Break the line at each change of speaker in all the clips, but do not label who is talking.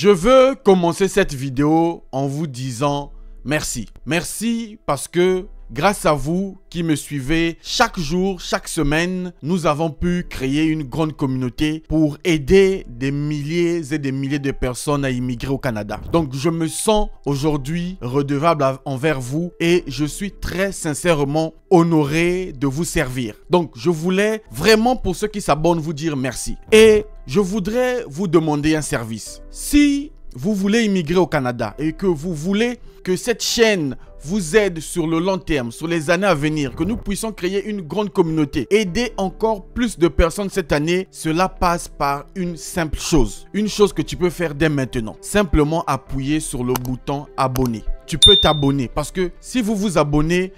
Je veux commencer cette vidéo en vous disant merci. Merci parce que grâce à vous qui me suivez chaque jour, chaque semaine, nous avons pu créer une grande communauté pour aider des milliers et des milliers de personnes à immigrer au Canada. Donc je me sens aujourd'hui redevable envers vous et je suis très sincèrement honoré de vous servir. Donc je voulais vraiment, pour ceux qui s'abonnent, vous dire merci. Et je voudrais vous demander un service. Si vous voulez immigrer au Canada et que vous voulez que cette chaîne vous aide sur le long terme, sur les années à venir, que nous puissions créer une grande communauté, aider encore plus de personnes cette année, cela passe par une simple chose. Une chose que tu peux faire dès maintenant. Simplement appuyer sur le bouton abonner. Tu peux t'abonner parce que si vous vous abonnez,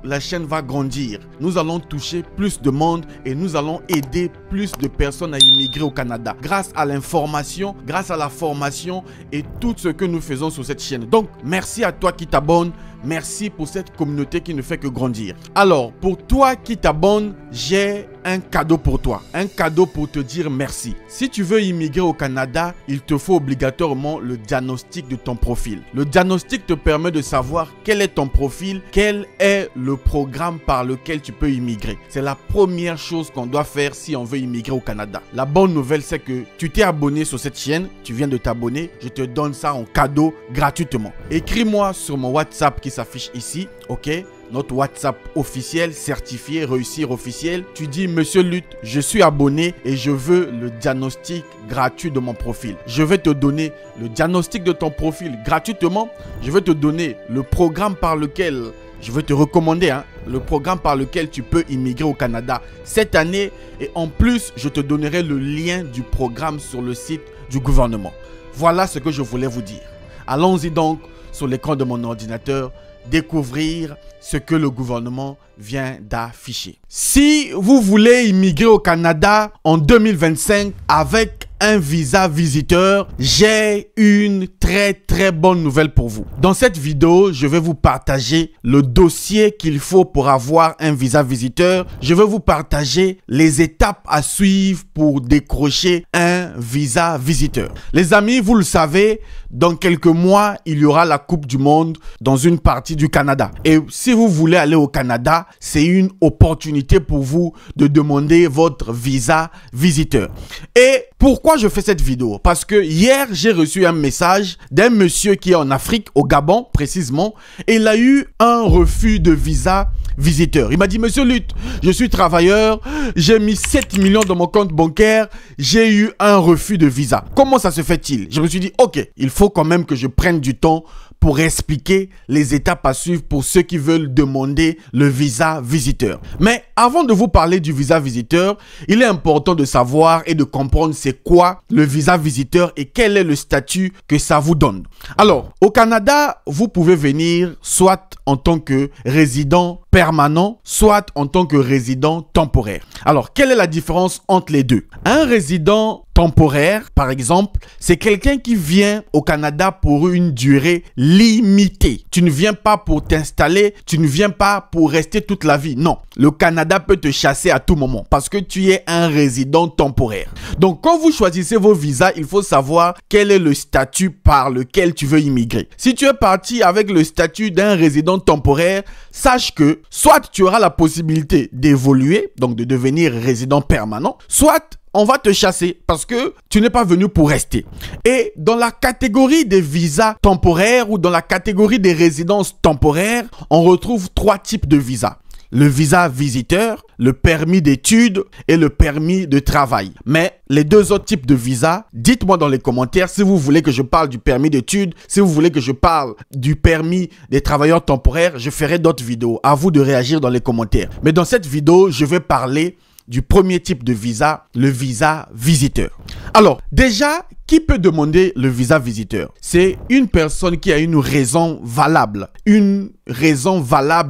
la chaîne va grandir. Nous allons toucher plus de monde et nous allons aider plus de personnes à immigrer au Canada grâce à l'information, grâce à la formation et tout ce que nous faisons sur cette chaîne. Donc, merci à toi qui t'abonnes. Merci pour cette communauté qui ne fait que grandir. Alors, pour toi qui t'abonnes, j'ai un cadeau pour toi. Un cadeau pour te dire merci. Si tu veux immigrer au Canada, il te faut obligatoirement le diagnostic de ton profil. Le diagnostic te permet de savoir quel est ton profil, quel est le programme par lequel tu peux immigrer. C'est la première chose qu'on doit faire si on veut immigrer au Canada. La bonne nouvelle, c'est que tu t'es abonné sur cette chaîne, tu viens de t'abonner, je te donne ça en cadeau gratuitement. Écris-moi sur mon WhatsApp qui s'affiche ici, ok? Notre WhatsApp officiel, certifié, réussir officiel. Tu dis, Monsieur Lutte, je suis abonné et je veux le diagnostic gratuit de mon profil. Je vais te donner le diagnostic de ton profil gratuitement. Je vais te donner le programme par lequel, je vais te recommander, le programme par lequel tu peux immigrer au Canada cette année. Et en plus, je te donnerai le lien du programme sur le site du gouvernement. Voilà ce que je voulais vous dire. Allons-y donc sur l'écran de mon ordinateur, découvrir ce que le gouvernement vient d'afficher. Si vous voulez immigrer au Canada en 2025 avec un visa visiteur, j'ai une très bonne nouvelle pour vous. Dans cette vidéo, je vais vous partager le dossier qu'il faut pour avoir un visa visiteur. Je vais vous partager les étapes à suivre pour décrocher un visa visiteur. Les amis, vous le savez, dans quelques mois, il y aura la Coupe du Monde dans une partie du Canada. Et si vous voulez aller au Canada, c'est une opportunité pour vous de demander votre visa visiteur. Et pourquoi je fais cette vidéo? Parce que hier, j'ai reçu un message d'un monsieur qui est en Afrique, au Gabon précisément, et il a eu un refus de visa visiteur. Il m'a dit, Monsieur Lutte, je suis travailleur, j'ai mis 7 millions dans mon compte bancaire, j'ai eu un refus de visa. Comment ça se fait-il? Je me suis dit, ok, il faut quand même que je prenne du temps pour expliquer les étapes à suivre pour ceux qui veulent demander le visa visiteur. Mais avant de vous parler du visa visiteur, il est important de savoir et de comprendre c'est quoi le visa visiteur et quel est le statut que ça vous donne. Alors, au Canada, vous pouvez venir soit en tant que résident permanent, soit en tant que résident temporaire. Alors, quelle est la différence entre les deux? Un résident temporaire, par exemple, c'est quelqu'un qui vient au Canada pour une durée limitée. Tu ne viens pas pour t'installer, tu ne viens pas pour rester toute la vie. Non, le Canada peut te chasser à tout moment parce que tu es un résident temporaire. Donc, quand vous choisissez vos visas, il faut savoir quel est le statut par lequel tu veux immigrer. Si tu es parti avec le statut d'un résident temporaire, sache que soit tu auras la possibilité d'évoluer, donc de devenir résident permanent, soit on va te chasser parce que tu n'es pas venu pour rester. Et dans la catégorie des visas temporaires ou dans la catégorie des résidences temporaires, on retrouve 3 types de visas. Le visa visiteur, le permis d'études et le permis de travail. Mais les 2 autres types de visas, dites-moi dans les commentaires si vous voulez que je parle du permis d'études, si vous voulez que je parle du permis des travailleurs temporaires, je ferai d'autres vidéos. À vous de réagir dans les commentaires. Mais dans cette vidéo, je vais parler du premier type de visa, le visa visiteur. Alors, déjà, qui peut demander le visa visiteur? C'est une personne qui a une raison valable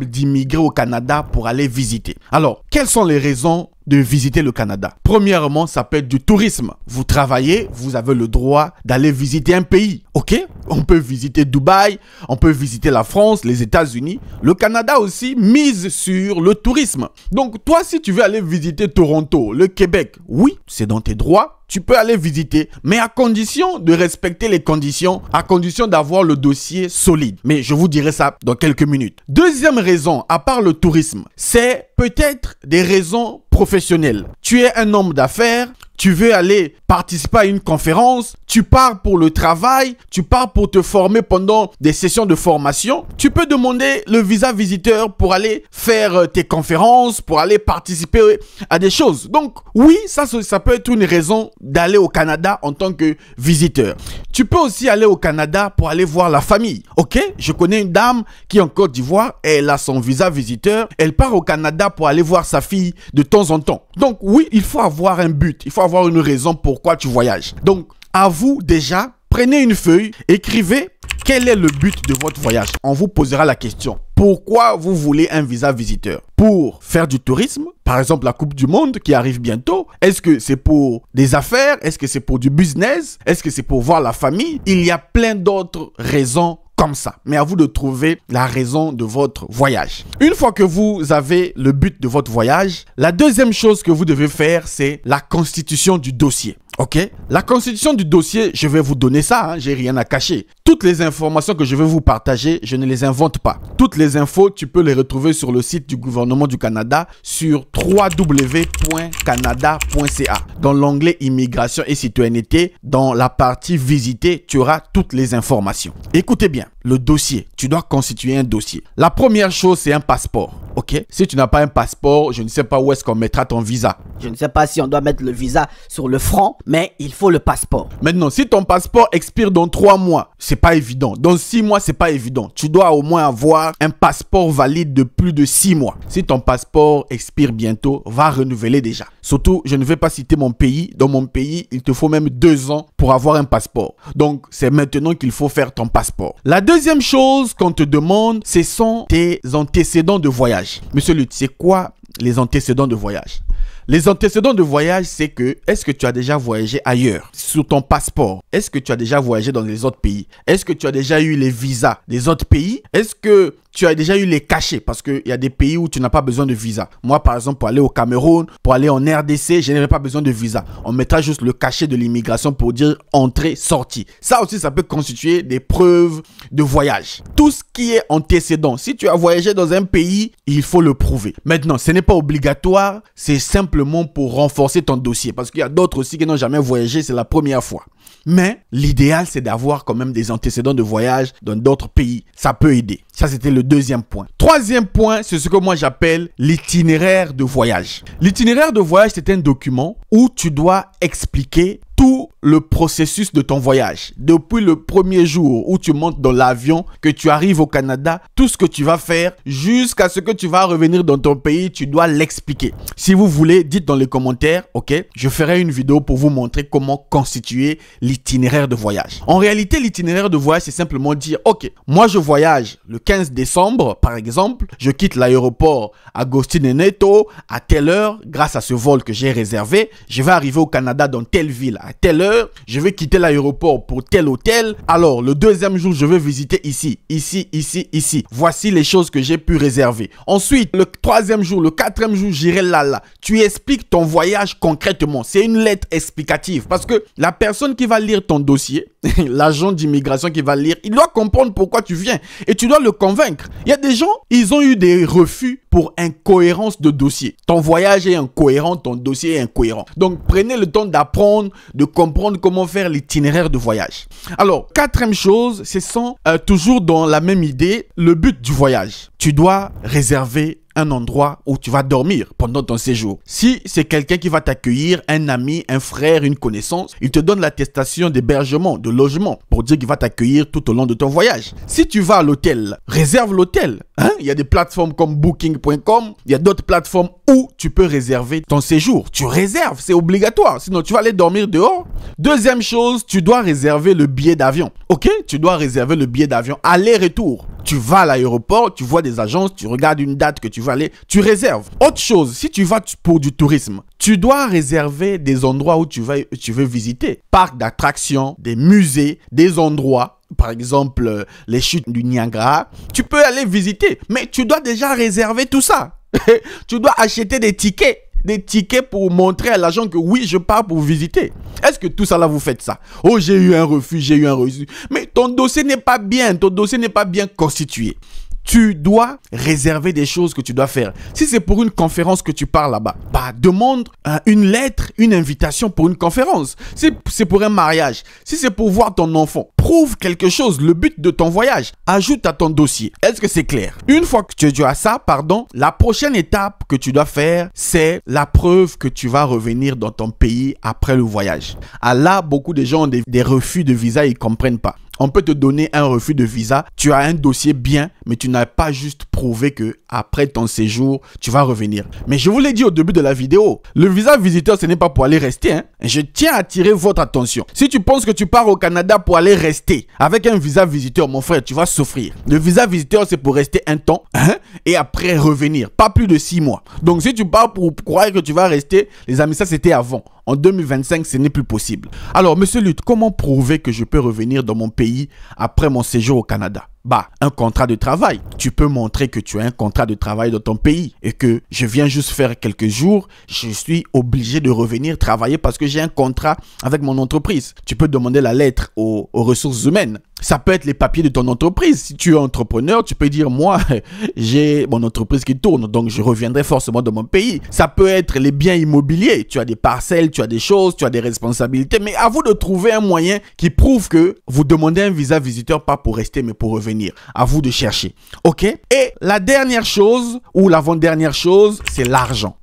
d'immigrer au Canada pour aller visiter. Alors, quelles sont les raisons de visiter le Canada? Premièrement, ça peut être du tourisme. Vous travaillez, vous avez le droit d'aller visiter un pays. Ok? On peut visiter Dubaï, on peut visiter la France, les États-Unis. Le Canada aussi mise sur le tourisme. Donc, toi, si tu veux aller visiter Toronto, le Québec, oui, c'est dans tes droits. tu peux aller visiter, mais à condition de respecter les conditions, à condition d'avoir le dossier solide. Mais je vous dirai ça dans quelques minutes. Deuxième raison, à part le tourisme, c'est peut-être des raisons professionnelles. Tu es un homme d'affaires, tu veux aller participer à une conférence, tu pars pour le travail, tu pars pour te former pendant des sessions de formation. Tu peux demander le visa visiteur pour aller faire tes conférences, pour aller participer à des choses. Donc oui, ça peut être une raison d'aller au Canada en tant que visiteur. Tu peux aussi aller au Canada pour aller voir la famille. Ok, je connais une dame qui est en Côte d'Ivoire, elle a son visa visiteur, elle part au Canada pour aller voir sa fille de temps en temps. Donc oui, il faut avoir un but, il faut avoir une raison pourquoi tu voyages. Donc à vous déjà, prenez une feuille, écrivez quel est le but de votre voyage. On vous posera la question. Pourquoi vous voulez un visa visiteur? Pour faire du tourisme, par exemple la Coupe du Monde qui arrive bientôt. Est-ce que c'est pour des affaires? Est-ce que c'est pour du business? Est-ce que c'est pour voir la famille? Il y a plein d'autres raisons comme ça. Mais à vous de trouver la raison de votre voyage. Une fois que vous avez le but de votre voyage, la deuxième chose que vous devez faire, c'est la constitution du dossier. Ok? La constitution du dossier, je vais vous donner ça, j'ai rien à cacher. Toutes les informations que je vais vous partager, je ne les invente pas. Toutes les infos, tu peux les retrouver sur le site du gouvernement du Canada sur www.canada.ca. Dans l'onglet immigration et citoyenneté, dans la partie visiter, tu auras toutes les informations. Écoutez bien, le dossier, tu dois constituer un dossier. La première chose, c'est un passeport. Ok? Si tu n'as pas un passeport, je ne sais pas où est-ce qu'on mettra ton visa.
Je ne sais pas si on doit mettre le visa sur le front, mais il faut le passeport.
Maintenant, si ton passeport expire dans 3 mois, c'est pas évident. Dans 6 mois, c'est pas évident. Tu dois au moins avoir un passeport valide de plus de 6 mois. Si ton passeport expire bientôt, va renouveler déjà. Surtout, je ne vais pas citer mon pays. Dans mon pays, il te faut même 2 ans pour avoir un passeport. Donc, c'est maintenant qu'il faut faire ton passeport. La deuxième chose qu'on te demande, ce sont tes antécédents de voyage. Monsieur Luth, c'est quoi les antécédents de voyage? Les antécédents de voyage, c'est que, est-ce que tu as déjà voyagé ailleurs? Sur ton passeport, est-ce que tu as déjà voyagé dans les autres pays? Est-ce que tu as déjà eu les visas des autres pays? Est-ce que tu as déjà eu les cachets? Parce qu'il y a des pays où tu n'as pas besoin de visa. Moi, par exemple, pour aller au Cameroun, pour aller en RDC, je n'aurai pas besoin de visa. On mettra juste le cachet de l'immigration pour dire entrée, sortie. Ça aussi, ça peut constituer des preuves de voyage. Tout ce qui est antécédent, si tu as voyagé dans un pays, il faut le prouver. Maintenant, ce n'est pas obligatoire, c'est simplement pour renforcer ton dossier. Parce qu'il y a d'autres aussi qui n'ont jamais voyagé, c'est la première fois. Mais l'idéal, c'est d'avoir quand même des antécédents de voyage dans d'autres pays. Ça peut aider. Ça, c'était le deuxième point. Troisième point, c'est ce que moi j'appelle l'itinéraire de voyage. L'itinéraire de voyage, c'est un document où tu dois expliquer tout le processus de ton voyage. Depuis le premier jour où tu montes dans l'avion, que tu arrives au Canada, tout ce que tu vas faire jusqu'à ce que tu vas revenir dans ton pays, tu dois l'expliquer. Si vous voulez, dites dans les commentaires, ok, je ferai une vidéo pour vous montrer comment constituer l'itinéraire de voyage. En réalité, l'itinéraire de voyage, c'est simplement dire, ok, moi je voyage le 15 décembre, par exemple, je quitte l'aéroport Agostinho Neto à telle heure, grâce à ce vol que j'ai réservé, je vais arriver au Canada dans telle ville à telle heure, je vais quitter l'aéroport pour tel hôtel. Alors, le deuxième jour, je vais visiter ici, ici, ici, ici. Voici les choses que j'ai pu réserver. Ensuite, le troisième jour, le quatrième jour, j'irai là. Tu expliques ton voyage concrètement. C'est une lettre explicative parce que la personne qui va lire ton dossier, l'agent d'immigration qui va lire, il doit comprendre pourquoi tu viens et tu dois le convaincre. Il y a des gens, ils ont eu des refus pour incohérence de dossier. Ton voyage est incohérent, ton dossier est incohérent. Donc, prenez le temps d'apprendre, de comprendre comment faire l'itinéraire de voyage. Alors, quatrième chose, ce sont toujours dans la même idée, le but du voyage. Tu dois réserver un endroit où tu vas dormir pendant ton séjour. Si c'est quelqu'un qui va t'accueillir, un ami, un frère, une connaissance, il te donne l'attestation d'hébergement, de logement pour dire qu'il va t'accueillir tout au long de ton voyage. Si tu vas à l'hôtel, réserve l'hôtel. Il y a des plateformes comme Booking.com, il y a d'autres plateformes où tu peux réserver ton séjour. Tu réserves, c'est obligatoire, sinon tu vas aller dormir dehors. Deuxième chose, tu dois réserver le billet d'avion. Ok, tu dois réserver le billet d'avion aller-retour. Tu vas à l'aéroport, tu vois des agences, tu regardes une date que tu vas aller, tu réserves. Autre chose, si tu vas pour du tourisme, tu dois réserver des endroits où tu veux visiter. Parcs d'attractions, des musées, des endroits, par exemple les chutes du Niagara. Tu peux aller visiter, mais tu dois déjà réserver tout ça. Tu dois acheter des tickets. des tickets pour montrer à l'agent que oui, je pars pour visiter. Est-ce que tout ça là, vous faites ça? Oh, j'ai eu un refus, j'ai eu un refus. Mais ton dossier n'est pas bien, ton dossier n'est pas bien constitué. Tu dois réserver des choses que tu dois faire. Si c'est pour une conférence que tu pars là-bas, bah, demande une lettre, une invitation pour une conférence. Si c'est pour un mariage, si c'est pour voir ton enfant, prouve quelque chose, le but de ton voyage. Ajoute à ton dossier. Est-ce que c'est clair? Une fois que tu as ça, la prochaine étape que tu dois faire, c'est la preuve que tu vas revenir dans ton pays après le voyage. Ah là, beaucoup de gens ont des refus de visa, ils ne comprennent pas. On peut te donner un refus de visa, tu as un dossier bien, mais tu n'as pas juste prouvé que après ton séjour, tu vas revenir. Mais je vous l'ai dit au début de la vidéo, le visa visiteur, ce n'est pas pour aller rester. Hein. Je tiens à attirer votre attention. Si tu penses que tu pars au Canada pour aller rester avec un visa visiteur, mon frère, tu vas souffrir. Le visa visiteur, c'est pour rester un temps et après revenir, pas plus de 6 mois. Donc si tu pars pour croire que tu vas rester, les amis, ça c'était avant. En 2025, ce n'est plus possible. Alors, monsieur Lutte, comment prouver que je peux revenir dans mon pays après mon séjour au Canada? Bah, un contrat de travail. Tu peux montrer que tu as un contrat de travail dans ton pays et que je viens juste faire quelques jours, je suis obligé de revenir travailler parce que j'ai un contrat avec mon entreprise. Tu peux demander la lettre aux ressources humaines. Ça peut être les papiers de ton entreprise. Si tu es entrepreneur, tu peux dire, moi, j'ai mon entreprise qui tourne, donc je reviendrai forcément dans mon pays. Ça peut être les biens immobiliers. Tu as des parcelles, tu as des choses, tu as des responsabilités. Mais à vous de trouver un moyen qui prouve que vous demandez un visa visiteur, pas pour rester, mais pour revenir. À vous de chercher. OK? Et la dernière chose, ou l'avant-dernière chose, c'est l'argent.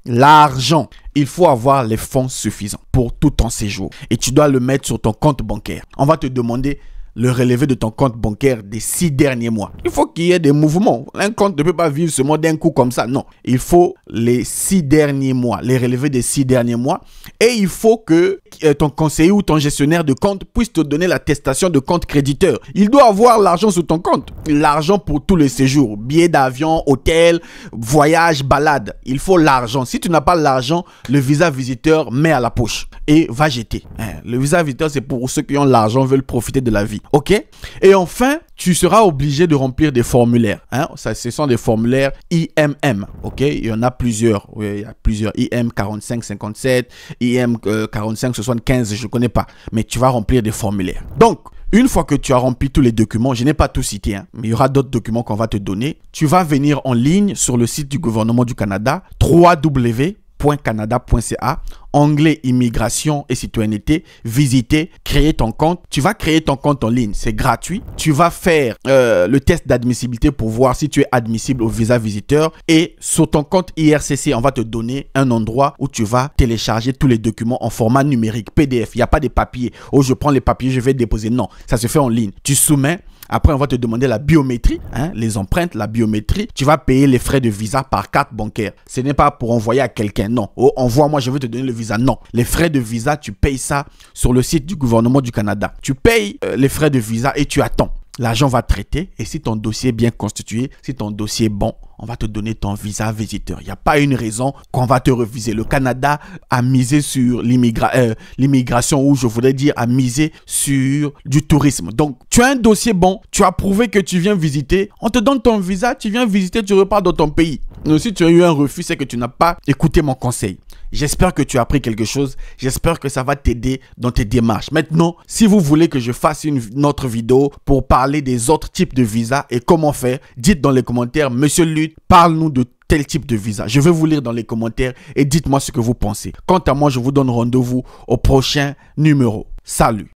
L'argent. Il faut avoir les fonds suffisants pour tout ton séjour. Et tu dois le mettre sur ton compte bancaire. On va te demander le relevé de ton compte bancaire des 6 derniers mois. Il faut qu'il y ait des mouvements. Un compte ne peut pas vivre seulement d'un coup comme ça. Non. Il faut les 6 derniers mois, les relevés des 6 derniers mois. Et il faut que ton conseiller ou ton gestionnaire de compte puisse te donner l'attestation de compte créditeur. Il doit avoir l'argent sur ton compte. L'argent pour tous les séjours. Billets d'avion, hôtel, voyage, balade. Il faut l'argent. Si tu n'as pas l'argent, le visa visiteur met à la poche et va jeter. Le visa visiteur, c'est pour ceux qui ont l'argent, veulent profiter de la vie. OK? Et enfin, tu seras obligé de remplir des formulaires. Ça, ce sont des formulaires IMM. OK? Il y en a plusieurs. Oui, il y a plusieurs. IM 4557, IM 4575, je ne connais pas. Mais tu vas remplir des formulaires. Donc, une fois que tu as rempli tous les documents, je n'ai pas tout cité, mais il y aura d'autres documents qu'on va te donner. Tu vas venir en ligne sur le site du gouvernement du Canada, www.canada.ca, onglet immigration et citoyenneté, visiter, créer ton compte. Tu vas créer ton compte en ligne, c'est gratuit. Tu vas faire le test d'admissibilité pour voir si tu es admissible au visa visiteur. Et sur ton compte IRCC, on va te donner un endroit où tu vas télécharger tous les documents en format numérique, PDF. Il n'y a pas de papiers. Oh, je prends les papiers, je vais déposer. Non, ça se fait en ligne. Tu soumets. Après, on va te demander la biométrie, les empreintes, la biométrie. Tu vas payer les frais de visa par carte bancaire. Ce n'est pas pour envoyer à quelqu'un, non. Oh, envoie-moi, je veux te donner le visa. Non. Les frais de visa, tu payes ça sur le site du gouvernement du Canada. Tu payes les frais de visa et tu attends. L'argent va traiter et si ton dossier est bien constitué, si ton dossier est bon, on va te donner ton visa visiteur. Il n'y a pas une raison qu'on va te refuser. Le Canada a misé sur l'immigration, ou je voudrais dire a misé sur du tourisme. Donc, tu as un dossier bon, tu as prouvé que tu viens visiter, on te donne ton visa, tu viens visiter, tu repars dans ton pays. Mais si tu as eu un refus, c'est que tu n'as pas écouté mon conseil. J'espère que tu as appris quelque chose. J'espère que ça va t'aider dans tes démarches. Maintenant, si vous voulez que je fasse une autre vidéo pour parler des autres types de visas et comment faire, dites dans les commentaires, Monsieur Lutte, parle-nous de tel type de visa. Je vais vous lire dans les commentaires et dites-moi ce que vous pensez. Quant à moi, je vous donne rendez-vous au prochain numéro. Salut!